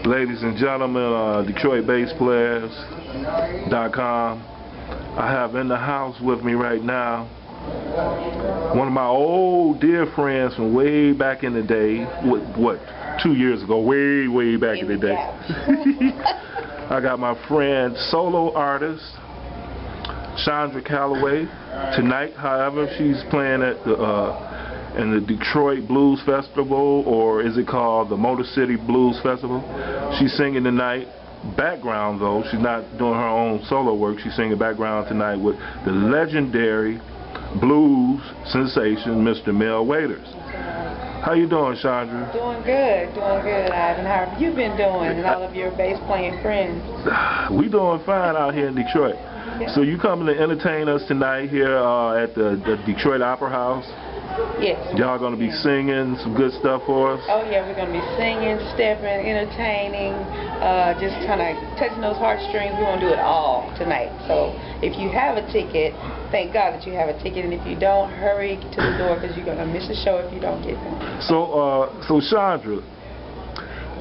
Ladies and gentlemen, DetroitBassPlayers.com. I have in the house with me right now one of my old dear friends from way back in the day. What 2 years ago, way back in the day. I got my friend, solo artist, Chandra Calloway. Tonight, however, she's playing at in the Detroit Blues Festival, or is it called the Motor City Blues Festival? She's singing tonight. Background though, she's not doing her own solo work. She's singing background tonight with the legendary blues sensation, Mr. Mel Waiters. How you doing, Shandra? Doing good, Ivan. How have you been doing, and all of your bass playing friends? We doing fine out here in Detroit. Yeah. So you coming to entertain us tonight here at the Detroit Opera House? Yes. Y'all gonna be singing some good stuff for us? Oh yeah, we're gonna be singing, stepping, entertaining, just kind of touching those heartstrings. We want to do it all tonight. So if you have a ticket, thank God that you have a ticket, and if you don't, hurry to the door because you're gonna miss the show if you don't get one. So Chandra.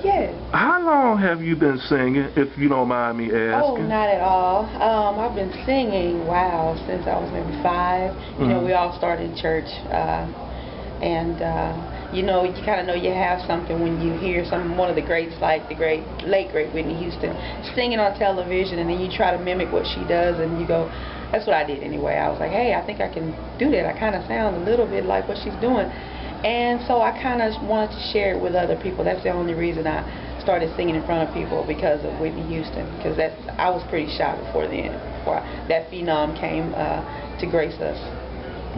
Yes. How long have you been singing, if you don't mind me asking? Oh, not at all. I've been singing, wow, since I was maybe 5. You know, we all started in church, and you know, you kind of know you have something when you hear one of the greats, like the late great Whitney Houston, singing on television, and then you try to mimic what she does, and you go, that's what I did anyway. I was like, hey, I think I can do that. I kind of sound a little bit like what she's doing. And so I kind of wanted to share it with other people. That's the only reason I started singing in front of people, because of Whitney Houston. Because I was pretty shy before then, before that phenom came to grace us.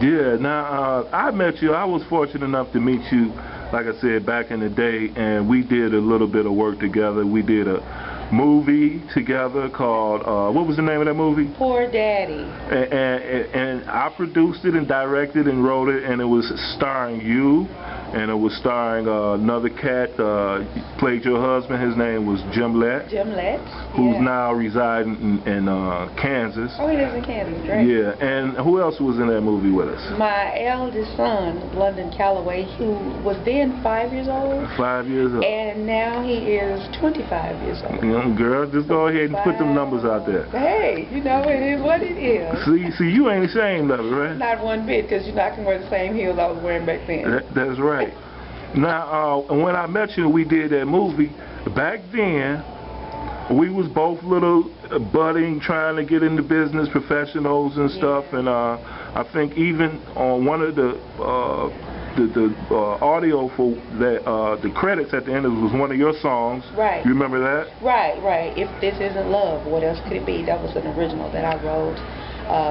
Yeah, now I met you. I was fortunate enough to meet you, like I said, back in the day, and we did a little bit of work together. We did a movie together called, what was the name of that movie? Poor Daddy. And I produced it and directed and wrote it, and it was starring you, and it was starring another cat, played your husband. His name was Jim Lett. Jim Lett. Who's now residing in Kansas. Oh, he lives in Kansas, great. Yeah, and who else was in that movie with us? My eldest son, Chandra Calloway, who was then 5 years old. 5 years old. And now he is 25 years old. Girl, just go ahead and put them numbers out there. Hey, you know, it is what it is. See, you ain't ashamed of it, right? Not one bit, because you know I can wear the same heels I was wearing back then. That's right. Now, when I met you, we did that movie. Back then, we was both little budding, trying to get into business, professionals and stuff. And I think even on one of the audio for that, the credits at the end, it was one of your songs. Right. You remember that? Right. If This Isn't Love, What Else Could It Be? That was an original that I wrote,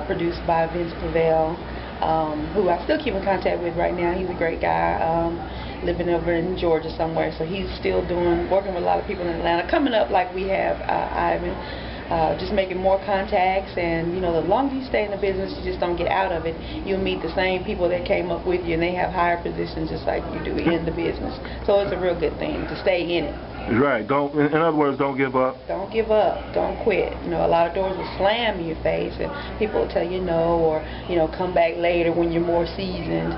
produced by Vince Pavel, who I still keep in contact with right now. He's a great guy, living over in Georgia somewhere. So he's still working with a lot of people in Atlanta. Coming up like we have, Ivan. Just making more contacts, and you know, the longer you stay in the business, you just don't get out of it. You'll meet the same people that came up with you, and they have higher positions just like you do in the business. So it's a real good thing to stay in it. Right. In other words, don't give up. Don't give up. Don't quit. You know, a lot of doors will slam in your face, and people will tell you no, or you know, come back later when you're more seasoned.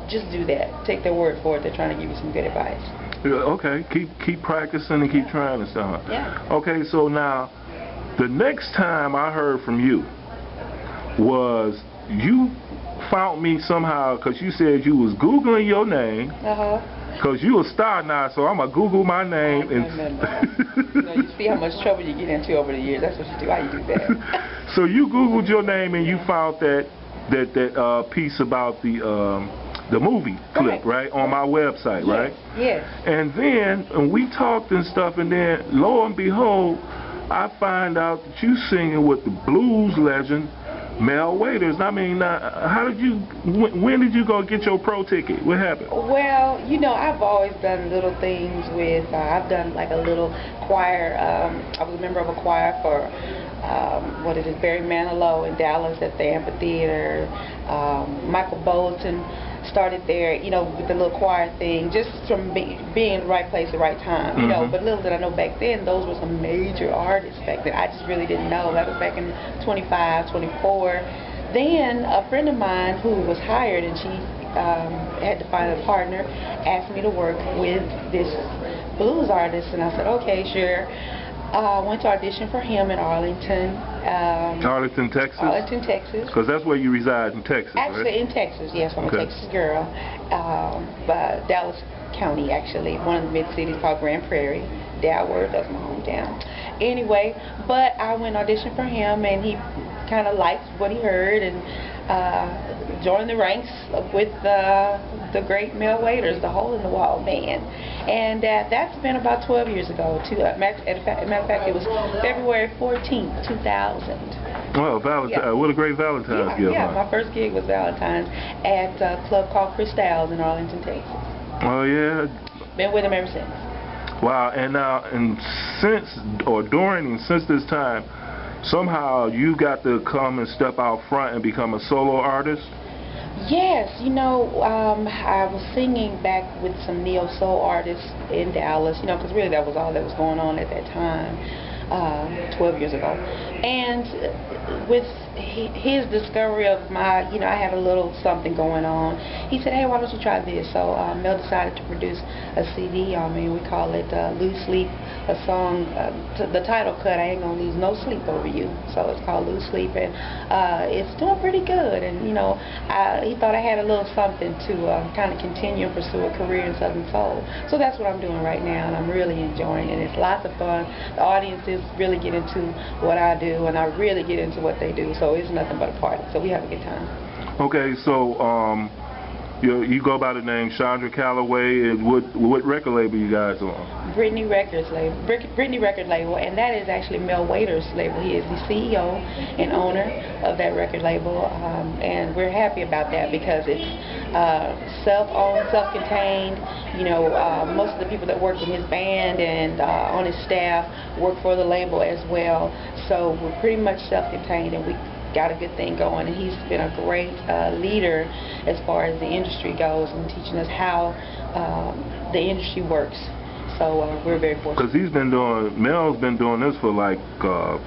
Just do that. Take their word for it. They're trying to give you some good advice. Okay. Keep practicing and keep trying and stuff. Yeah. Okay. So now, the next time I heard from you was you found me somehow, because you said you was Googling your name. Because you a star now, so I'm going to Google my name. You know, you see how much trouble you get into over the years. That's what you do. How you do that. So you Googled your name and you found that piece about the movie clip, right? On my website, yes. Right? Yes. And then we talked and stuff, and then lo and behold, I find out that you singing with the blues legend Mel Waiters. I mean, when did you go get your pro ticket? What happened? Well, you know, I've always done little things with, I've done like a little choir. I was a member of a choir for, Barry Manilow in Dallas at the amphitheater. Michael Bolton started there, you know, with the little choir thing, just from being in the right place at the right time, you know. But little did I know back then, those were some major artists back then. I just really didn't know. That was back in 25, 24. Then a friend of mine who was hired, and she had to find a partner, asked me to work with this blues artist, and I said, okay, sure. Went to audition for him in Arlington. Arlington, Texas? Arlington, Texas. Because that's where you reside in Texas, actually, right? in Texas, yes. I'm a Texas girl. Dallas County, actually. One of the mid-cities called Grand Prairie. Dalworth, that's my hometown. Anyway, but I went audition for him, and he kind of liked what he heard, and joined the ranks with the great Mel Waiters, the Hole in the Wall band. And that's been about 12 years ago. Matter of fact, it was February 14th, 2000. Well, Valentine, what a great Valentine's gift. Yeah, my first gig was Valentine's at a club called Crystal's in Arlington, Texas. Oh, yeah. Been with him ever since. Wow, and now, and since, or during and since this time, somehow you got to come and step out front and become a solo artist? Yes, you know, I was singing back with some neo-soul artists in Dallas, you know, because really that was all that was going on at that time, 12 years ago. And with his discovery of my, you know, I had a little something going on, he said, hey, why don't you try this? So Mel decided to produce a CD on me. We call it Lose Sleep, a song, the title cut, I Ain't Gonna Lose No Sleep Over You. So it's called Lose Sleep, and it's doing pretty good. And, you know, he thought I had a little something to kind of continue and pursue a career in Southern Soul. So that's what I'm doing right now, and I'm really enjoying it. It's lots of fun. The audiences really get into what I do, and I really get into what they do. So it's nothing but a party. So we have a good time. Okay, so you go by the name Chandra Calloway, and what record label you guys on? Britney Records label, Britney Record label, and that is actually Mel Waiters' label. He is the CEO and owner of that record label, and we're happy about that because it's self-owned, self-contained. You know, most of the people that work in his band and on his staff work for the label as well. So we're pretty much self-contained, and we got a good thing going, and he's been a great leader as far as the industry goes and teaching us how the industry works. So we're very fortunate. Because Mel's been doing this for like a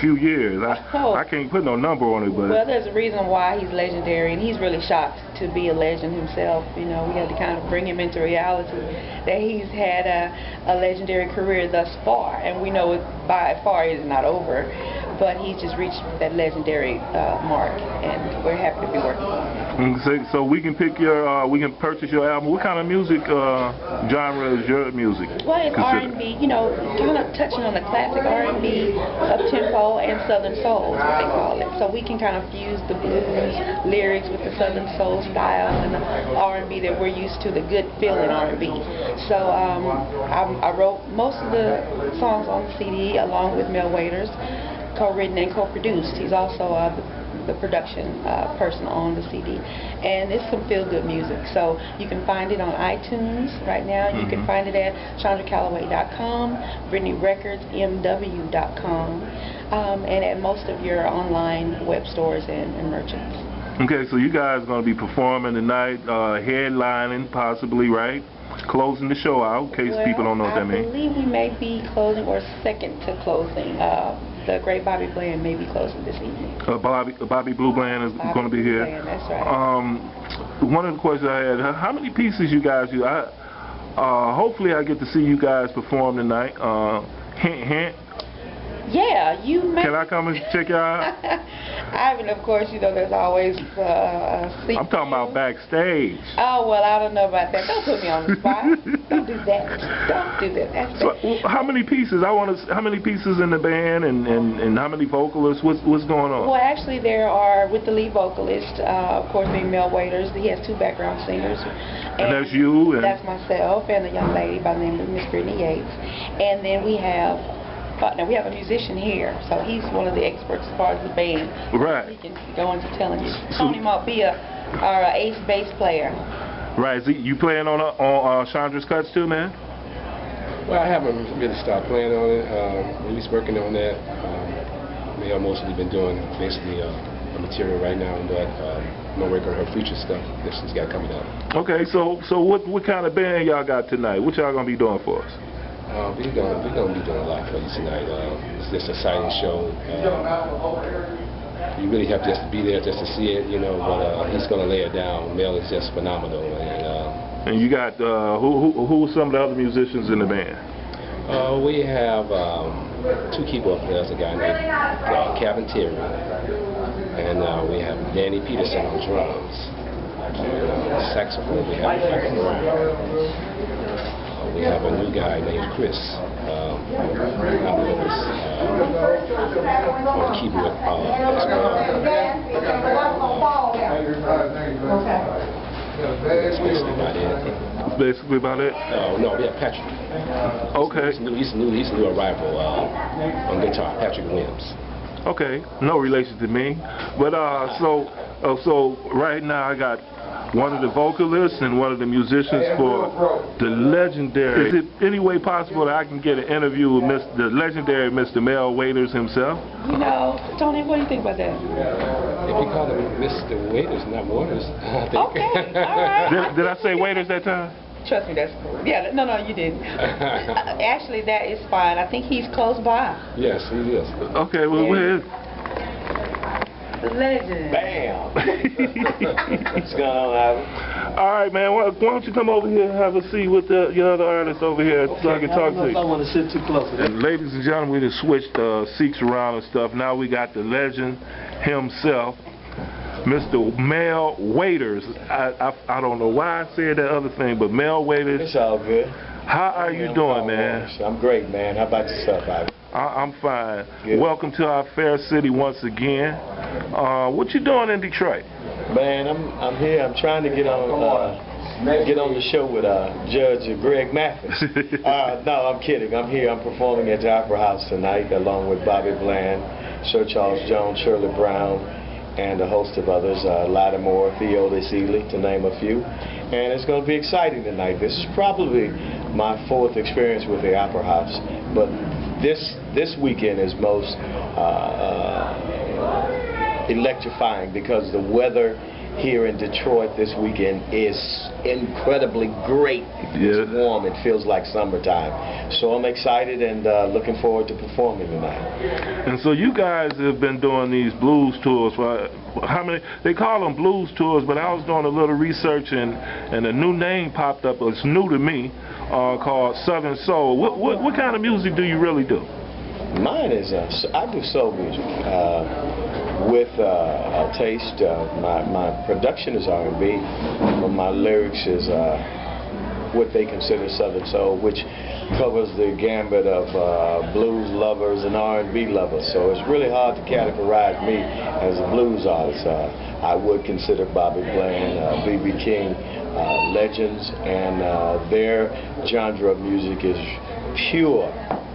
few years. I can't put no number on it, but well, there's a reason why he's legendary, and he's really shocked to be a legend himself. You know, we had to kind of bring him into reality that he's had a legendary career thus far, and we know it by far is not over. But he's just reached that legendary mark, and we're happy to be working with him. So we can pick we can purchase your album. What kind of music genre is your music? Well, it's R&B, you know, kind of touching on the classic R&B, up-tempo, and Southern Soul is what they call it. So we can kind of fuse the blues lyrics with the Southern Soul style and the R&B that we're used to, the good feeling R&B. So I wrote most of the songs on the CD along with Mel Waiters, co-written and co-produced. He's also the production person on the CD, and it's some feel-good music. So you can find it on iTunes right now. You can find it at chandracalloway.com, BritneyRecordsMW.com, and at most of your online web stores and merchants. Okay, so you guys are going to be performing tonight, headlining possibly, right? Closing the show out, in case people don't know what that means. I believe we may be closing, or second to closing. The great Bobby Bland may be closing this evening. Bobby Blue Bland is going to be here. Bland, that's right. One of the questions I had: how many pieces you guys do? Hopefully, I get to see you guys perform tonight. Hint, hint. Yeah, you may. Can I come and check you out? Ivan, of course, you know there's always seat. I'm talking about backstage. Oh, well, I don't know about that. Don't put me on the spot. Don't do that. Don't do that. That's so, how many pieces? How many pieces in the band, and how many vocalists? What's going on? Well, actually, there are, with the lead vocalist, of course, being Mel Waiters. He has two background singers. And that's you? And that's myself and a young lady by the name of Miss Britney Yates. And then we have now we have a musician here, so he's one of the experts as far as the band. Right. He can go into telling you. Tony Malpia, our ace bass player. Right. So you playing on Chandra's cuts too, man? Well, I haven't really started playing on it. At least working on that. I've mostly been doing basically the material right now, but I'm working on her future stuff that she's got coming out. Okay. So what kind of band y'all got tonight? What y'all gonna be doing for us? We're gonna be doing a lot for you tonight. It's just a silent show. you really have just to be there just to see it, you know. But he's going to lay it down. Mel is just phenomenal. And you got who are some of the other musicians in the band? We have 2 keyboard players, a guy named Kevin Terry, and we have Danny Peterson on drums. Saxophone, we have we have a new guy named Chris on keyboard as well. That's basically about it. Basically about it? No, we have Patrick. Okay. He's a new arrival on guitar, Patrick Williams. Okay, no relation to me. But so right now I got one of the vocalists and one of the musicians for the legendary. Is it any way possible that I can get an interview with the legendary Mr. Mel Waiters himself? You know, Tony, what do you think about that? If you call him Mr. Waiters, not Waters, I think. Okay, all right. Did I say Waiters that time? Trust me, that's cool. Yeah, no, you didn't. Actually, that is fine. I think he's close by. Yes, he is. Okay, well, where is the legend? Bam! What's going on, Ivan? All right, man. Why don't you come over here and have a seat with the other artists over here so I can talk to you? I want to sit too close. And ladies and gentlemen, we just switched seats around and stuff. Now we got the legend himself, Mr. Mel Waiters. I don't know why I said that other thing, but Mel Waiters. It's all good. How are you doing, man? I'm great, man. How about yourself, Ivan? I'm fine. Good. Welcome to our fair city once again. What you doing in Detroit? Man, I'm here. I'm trying to get on the show with Judge Greg Mathis. No, I'm kidding. I'm here. I'm performing at the Opera House tonight along with Bobby Bland, Sir Charles Jones, Shirley Brown, and a host of others, Lattimore, Theodis Ely, to name a few. And it's going to be exciting tonight. This is probably my 4th experience with the Opera House, but this weekend is most electrifying because the weather here in Detroit this weekend is incredibly great. It's warm. It feels like summertime. So I'm excited and looking forward to performing tonight. And so you guys have been doing these blues tours for how many? They call them blues tours, but I was doing a little research and a new name popped up. It's new to me, called Southern Soul. What kind of music do you really do? Mine is I do soul music with a taste. My production is R&B, but my lyrics is what they consider Southern Soul, which covers the gambit of blues lovers and R&B lovers. So it's really hard to categorize me as a blues artist. I would consider Bobby Bland, B.B. King legends, and their genre of music is pure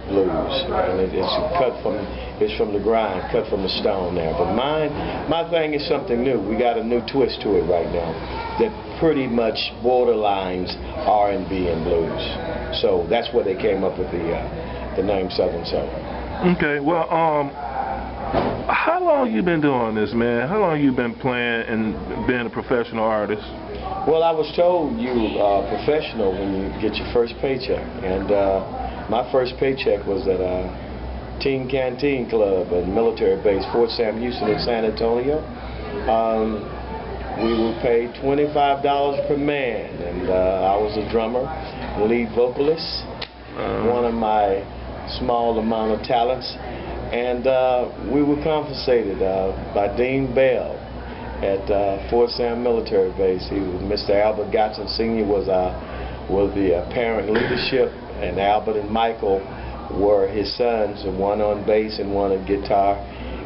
blues, and it's from the grind, cut from the stone there. But my thing is something new. We got a new twist to it right now that pretty much borderlines R&B and blues. So that's where they came up with the name Southern Soul. Okay, well, how long you been doing this, man? How long you been playing and being a professional artist? Well, I was told you are professional when you get your first paycheck, and my first paycheck was at a Teen Canteen Club at military base, Fort Sam Houston in San Antonio. We were paid $25 per man, and I was a drummer, lead vocalist, one of my small amount of talents, and we were compensated by Dean Bell at Fort Sam military base. He was Mr. Albert Gotson Sr. was the apparent leadership, and Albert and Michael were his sons, one on bass and one on guitar,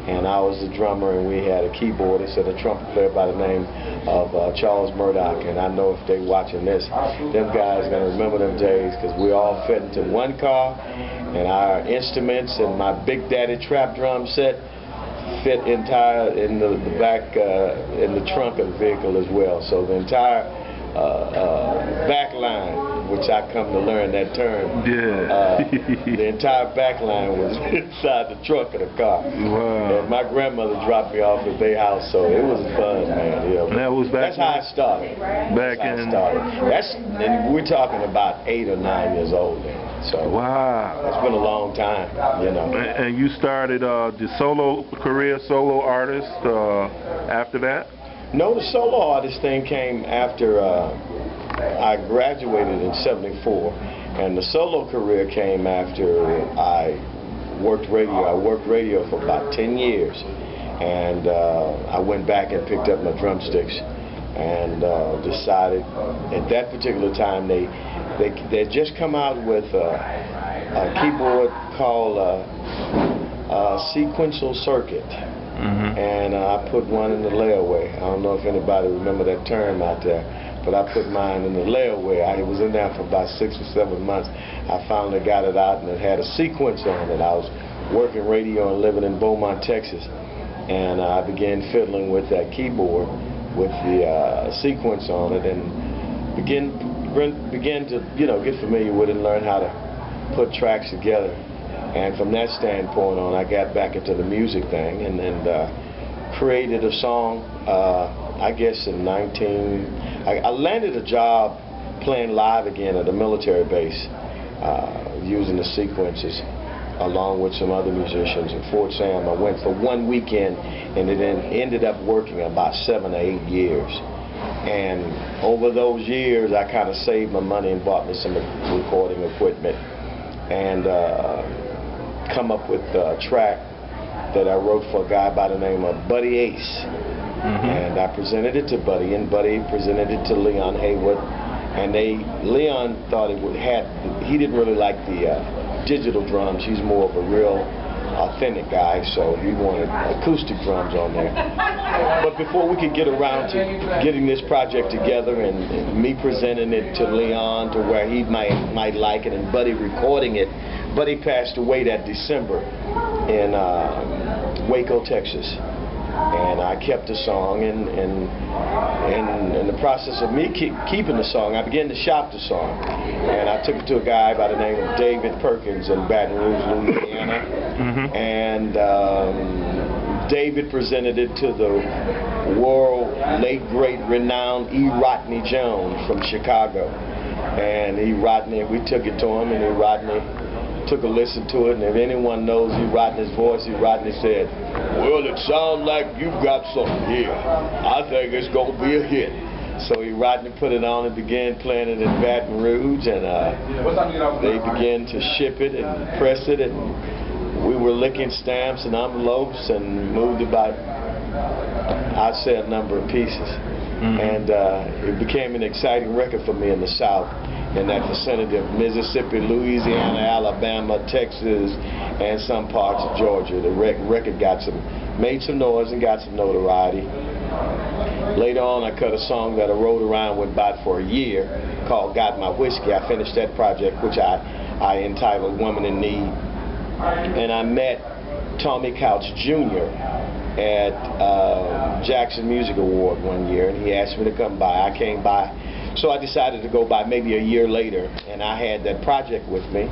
and I was the drummer, and we had a keyboardist and a trumpet player by the name of Charles Murdoch. And I know if they're watching this, them guys are going to remember them days, because we all fit into one car, and our instruments and my Big Daddy trap drum set fit entire in the back, in the trunk of the vehicle as well. So the entire back line, which I come to learn that term, the entire back line was inside the trunk of the car. Wow. And my grandmother dropped me off at their house, so it was fun, man. You know. And that was back. That's how I started. Back in. And we're talking about 8 or 9 years old then. So wow, it's been a long time, you know. And you started the solo career, solo artist after that? No, the solo artist thing came after I graduated in '74, and the solo career came after I worked radio. I worked radio for about 10 years, and I went back and picked up my drumsticks and decided at that particular time they had just come out with a keyboard called Sequential Circuit. And I put one in the layaway. I don't know if anybody remember that term out there, but I put mine in the layaway. I was in there for about 6 or 7 months. I finally got it out, and it had a sequence on it. I was working radio and living in Beaumont, Texas, and I began fiddling with that keyboard with the sequence on it, and began to, you know, get familiar with it and learn how to put tracks together. And from that standpoint on, I got back into the music thing, and then created a song, I guess in I landed a job playing live again at a military base, using the sequences along with some other musicians in Fort Sam. I went for 1 weekend, and it ended up working about 7 or 8 years. And over those years, I kind of saved my money and bought me some recording equipment, and come up with a track that I wrote for a guy by the name of Buddy Ace. And I presented it to Buddy, and Buddy presented it to Leon Haywood, and Leon thought he didn't really like the digital drums. He's more of a real authentic guy, so he wanted acoustic drums on there. But before we could get around to getting this project together and me presenting it to Leon to where he might like it, and Buddy recording it, Buddy passed away that December in Waco, Texas. And I kept the song, and in the process of me keeping the song, I began to shop the song. And I took it to a guy by the name of David Perkins in Baton Rouge, Louisiana. And David presented it to the world late great renowned E. Rodney Jones from Chicago. And we took it to him, and E. Rodney took a listen to it, and if anyone knows E. Rodney's voice, E. Rodney said, "Well, it sounds like you've got something here. I think it's going to be a hit." So E. Rodney put it on and began playing it in Baton Rouge, and they began to ship it and press it, and we were licking stamps and envelopes and moved about, I'd say, a number of pieces. And it became an exciting record for me in the South, in that vicinity of Mississippi, Louisiana, Alabama, Texas, and some parts of Georgia. The record made some noise and got some notoriety. Later on, I cut a song that I rode around with about for a year called "Got My Whiskey." I finished that project, which I entitled "Woman in Need." And I met Tommy Couch Jr. at Jackson Music Award one year, and he asked me to come by. I came by. So I decided to go by maybe a year later, and I had that project with me,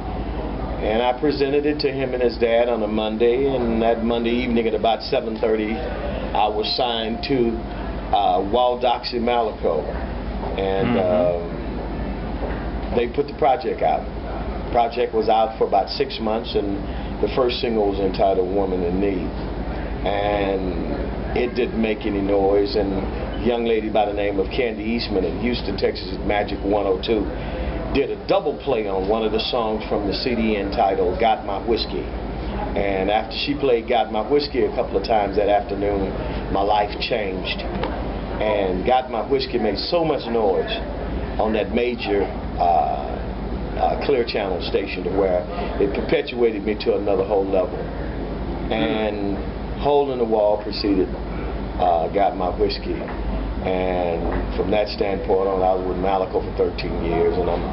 and I presented it to him and his dad on a Monday, and that Monday evening at about 7:30, I was signed to Waldoxy Malaco, and they put the project out. The project was out for about 6 months, and the first single was entitled "Woman in Need," and it didn't make any noise, and a young lady by the name of Candy Eastman in Houston, Texas at Magic 102 did a double play on one of the songs from the CD entitled "Got My Whiskey." And after she played "Got My Whiskey" a couple of times that afternoon, my life changed. And "Got My Whiskey" made so much noise on that major Clear Channel station to where it perpetuated me to another whole level. And Hole in the Wall preceded "Got My Whiskey." And from that standpoint on, I was with Malaco for 13 years, and I'm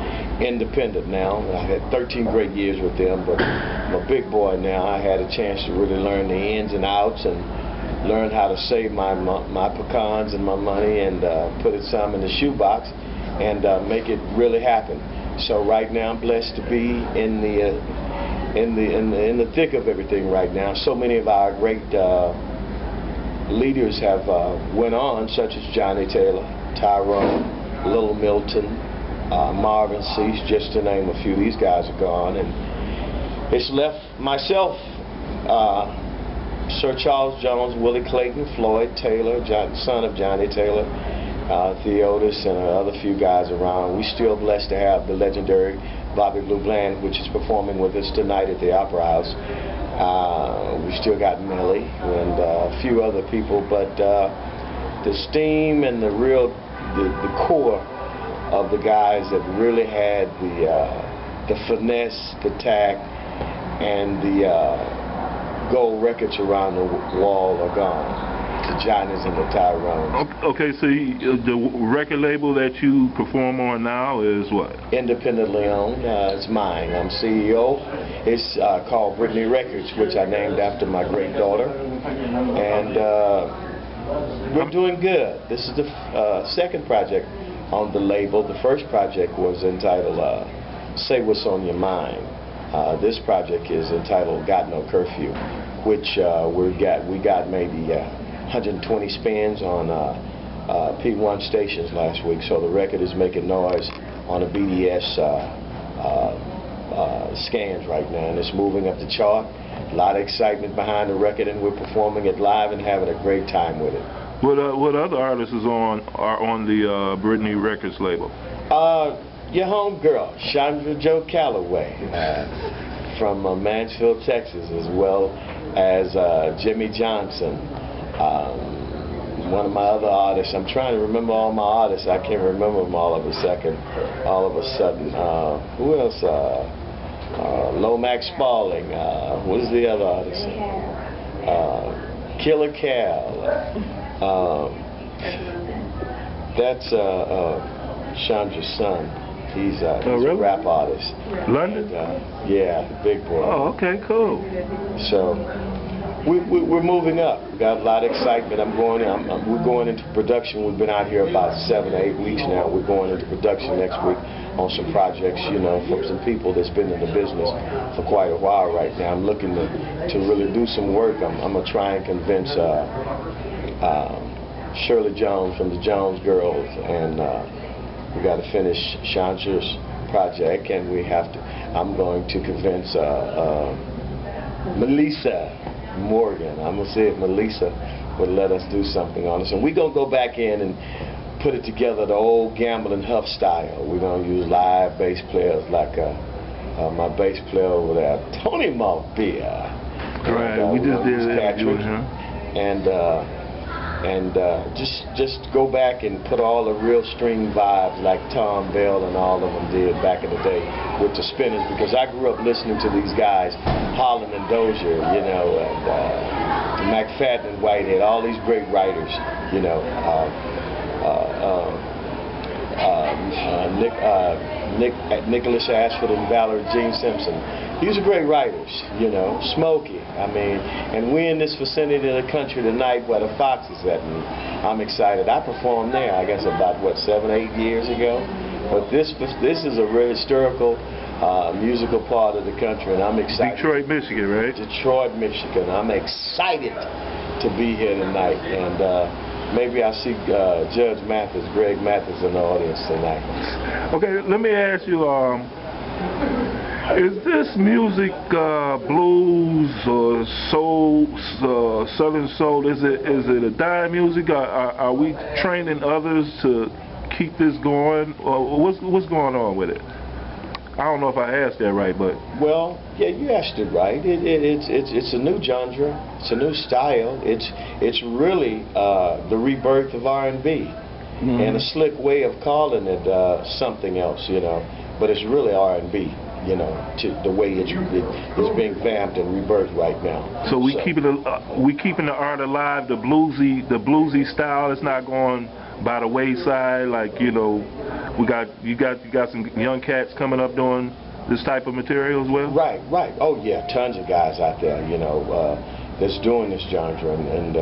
independent now. I had 13 great years with them, but I'm a big boy now. I had a chance to really learn the ins and outs and learn how to save my pecans and my money and put it some in the shoebox and make it really happen. So right now I'm blessed to be in the thick of everything right now. So many of our great leaders have went on, such as Johnny Taylor, Tyrone, Little Milton, Marvin Cease, just to name a few. These guys are gone, and it's left myself, Sir Charles Jones, Willie Clayton, Floyd Taylor, son of Johnny Taylor, Theotis, and other few guys around. We still blessed to have the legendary Bobby Blue Bland, which is performing with us tonight at the Opera House. We still got Millie and a few other people, but the steam and the core of the guys that really had the finesse, the tact, and the gold records around the wall are gone. The Johnnies and the Tyrones. Okay, so the record label that you perform on now is what? Independently owned. It's mine. I'm CEO. It's called Britney Records, which I named after my great daughter. And we're doing good. This is the second project on the label. The first project was entitled Say What's on Your Mind. This project is entitled Got No Curfew, which we got maybe 120 spins on P1 stations last week, so the record is making noise on the BDS scans right now, and it's moving up the chart. A lot of excitement behind the record, and we're performing it live and having a great time with it. What other artists are on the Britney Records label? Your homegirl, Chandra Calloway, from Mansfield, Texas, as well as Jimmy Johnson. One of my other artists, I'm trying to remember all my artists, I can't remember them all of a sudden. Who else? Lomax Spaulding. What is the other artist? Killer Cal. That's Chandra's son. He's a rap artist. London? Yeah, big boy. Oh, okay, cool. So we're moving up. We got a lot of excitement. We're going into production. We've been out here about 7 or 8 weeks now. We're going into production next week on some projects, you know, from some people that's been in the business for quite a while right now. I'm looking to really do some work. I'm gonna try and convince Shirley Jones from the Jones Girls, and we got to finish Chandra's project, and I'm going to convince Melissa Morgan. I'm going to see if Melissa would let us do something on this. And we're going to go back in and put it together the old Gamble and Huff style. We're going to use live bass players like my bass player over there, Tony Malvia. Right, we just did that. And just go back and put all the real string vibes like Tom Bell and all of them did back in the day with the spinners, because I grew up listening to these guys, Holland and Dozier, you know, and McFadden and Whitehead, all these great writers, you know, Nicholas Ashford and Valerie Jean Simpson. These are great writers, you know, Smokey. I mean, and we're in this vicinity of the country tonight where the Fox is at, and I'm excited. I performed there, I guess, about, what, 7 or 8 years ago? But this is a real historical musical part of the country, and I'm excited. Detroit, Michigan, right? Detroit, Michigan. I'm excited to be here tonight, and maybe I'll see Judge Mathis, Greg Mathis, in the audience tonight. Okay, let me ask you, is this music blues or soul, southern soul? Is it a dying music? Are we training others to keep this going? Or what's going on with it? I don't know if I asked that right, but well, yeah, you asked it right. It's a new genre. It's a new style. It's really the rebirth of R&B, and a slick way of calling it something else, you know. But it's really R&B. You know, the way it's being vamped and rebirthed right now. So we keeping the art alive, the bluesy style. It's not going by the wayside. Like, you know, you got some young cats coming up doing this type of material as well. Right. Oh yeah, tons of guys out there, you know, that's doing this genre, and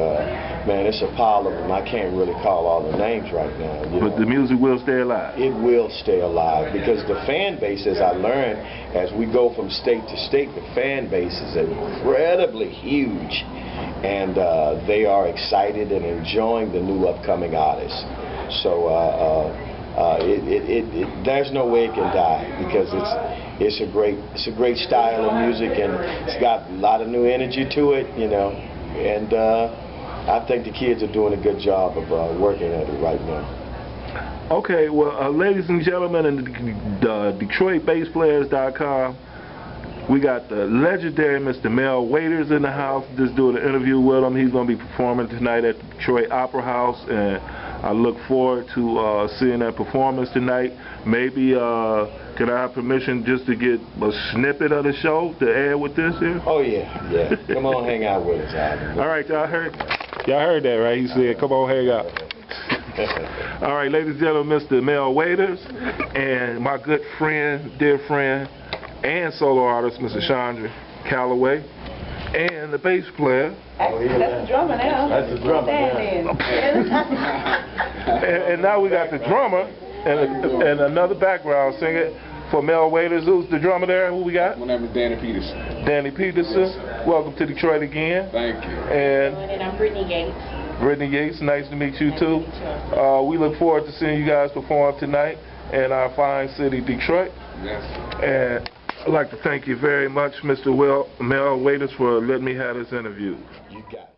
man, it's a pile of them. I can't really call all the names right now. But the music will stay alive. It will stay alive, because the fan base, as I learned, as we go from state to state, the fan base is incredibly huge, and they are excited and enjoying the new upcoming artists. So there's no way it can die, because it's a great style of music, and it's got a lot of new energy to it, you know, and I think the kids are doing a good job of working at it right now. Okay, well, ladies and gentlemen, in the DetroitBassPlayers.com, we got the legendary Mr. Mel Waiters in the house. Just doing an interview with him. He's going to be performing tonight at the Detroit Opera House, and I look forward to seeing that performance tonight. Maybe can I have permission just to get a snippet of the show to add with this here? Oh yeah. Come on, hang out with us, Adam. All right, y'all heard that, right? He said, "Come on, hang out." All right, ladies and gentlemen, Mr. Mel Waiters, and my good friend, dear friend, and solo artist, Mr. Chandra Calloway, and the bass player. That's the drummer now. That's the drummer now. And now we got the drummer and another background singer for Mel Waiters. Who's the drummer there? Who we got? My name is Danny Peterson. Danny Peterson. Yes, welcome to Detroit again. Thank you. And I'm Britney Yates. Britney Yates, nice to meet you too. We look forward to seeing you guys perform tonight in our fine city, Detroit. Yes. And I'd like to thank you very much, Mr. Mel Waiters, for letting me have this interview. You got it.